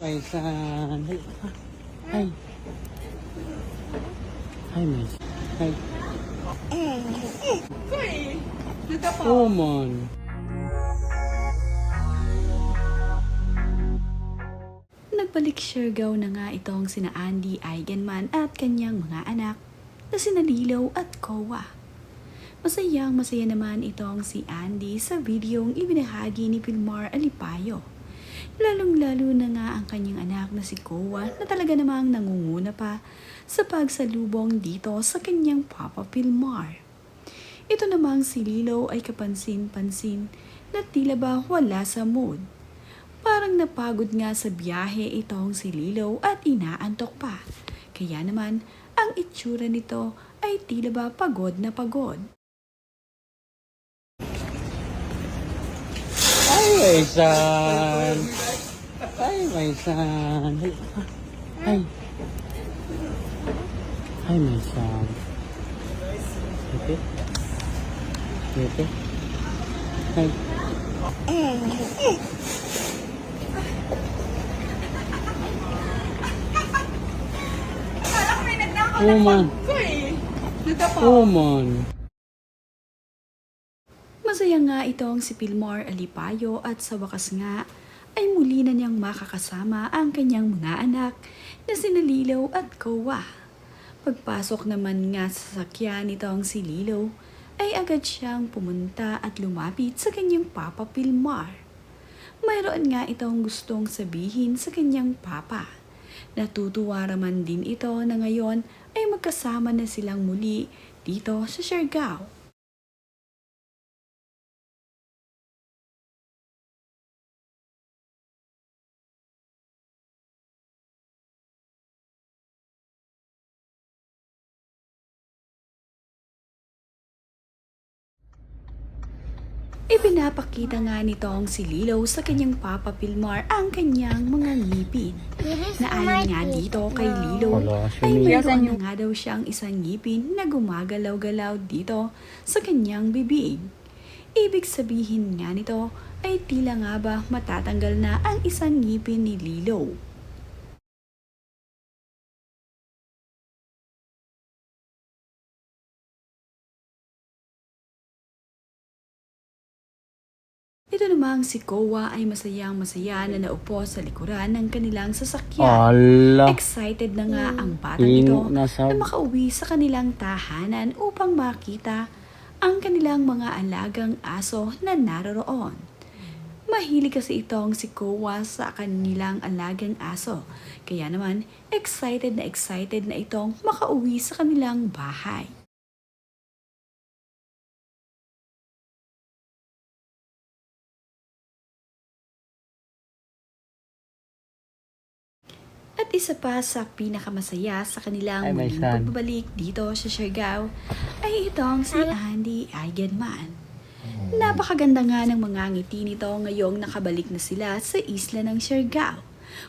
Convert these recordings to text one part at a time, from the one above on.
My son. Hi. Hi, my son. Hi. Come on. Nagbalik Siargao na nga itong sina Andy Eigenman at kanyang mga anak na sina Lilaw at Kowa. Masayang masaya naman itong si Andy sa videong ibinahagi ni Vilmar Alipayo. Lalong-lalo na nga ang kanyang anak na si Kowa na talaga namang nangunguna pa sa pagsalubong dito sa kanyang Papa Vilmar. Ito namang si Lilaw ay kapansin-pansin na tila ba wala sa mood. Parang napagod nga sa biyahe itong si Lilaw at inaantok pa. Kaya naman, ang itsura nito ay tila ba pagod na pagod. Hi, my son. Hi, my son. Hi. Hi, my son. Okay? Okay? Hi. Woman. Woman. Masaya nga itong si Vilmar Alipayo at sa wakas nga ay muli na niyang makakasama ang kanyang mga anak na sina Lilaw at Kowa. Pagpasok naman nga sa sasakyan nitong si Lilaw ay agad siyang pumunta at lumapit sa kanyang Papa Vilmar. Mayroon nga itong gustong sabihin sa kanyang papa. Natutuwa naman din ito na ngayon ay magkasama na silang muli dito sa Siargao. Ipinapakita nga nitong si Lilaw sa kanyang Papa Vilmar ang kanyang mga ngipin. Na ayon nga dito kay Lilaw ay mayroon na nga daw siyang isang ngipin na gumagalaw-galaw dito sa kanyang bibig. Ibig sabihin nga nito ay tila nga ba matatanggal na ang isang ngipin ni Lilaw. Ito namang si Kowa ay masayang-masaya na naupo sa likuran ng kanilang sasakyan. Ala. Excited na nga ang batang ito na Nasa... makauwi sa kanilang tahanan upang makita ang kanilang mga alagang aso na naroroon. Mahilig kasi itong si Kowa sa kanilang alagang aso. Kaya naman, excited na itong makauwi sa kanilang bahay. At isa pa sa pinakamasaya sa kanilang Ay, my muling son. pagbabalik dito sa Siargao ay itong si Andy Eigenman. Napakaganda nga ng mga ngiti nito ngayong nakabalik na sila sa isla ng Siargao.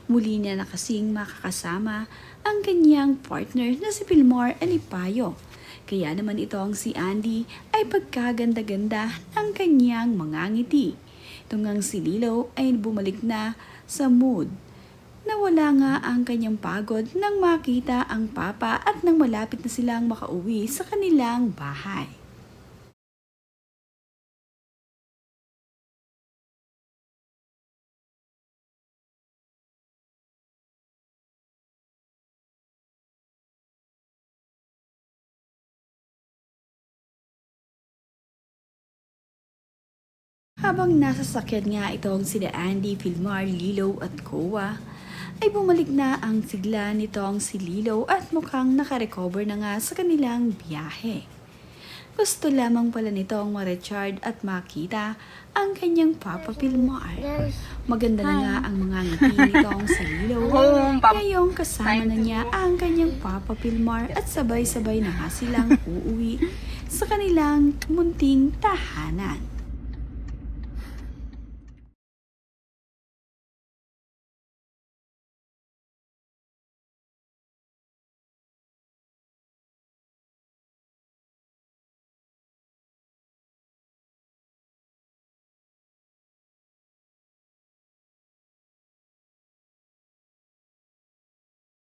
Muli niya na kasing makakasama ang kanyang partner na si Vilmar Alipayo. Kaya naman itong si Andy ay pagkaganda-ganda ng kanyang mga ngiti. Itong si Lilaw ay bumalik na sa mood. Nawala nga ang kanyang pagod nang makita ang papa at nang malapit na silang makauwi sa kanilang bahay. Habang nasa sakyan nga itong sina Andy, Vilmar, Lilaw at Kowa, ay bumalik na ang sigla nitong si Lilaw at mukhang nakarecover na nga sa kanilang biyahe. Gusto lamang pala nitong ma-recharge at makita ang kanyang Papa Vilmar. Maganda na nga ang mga ngiti nitong si Lilaw. Ngayong kasama na niya ang kanyang Papa Vilmar at sabay-sabay na nga silang uuwi sa kanilang munting tahanan.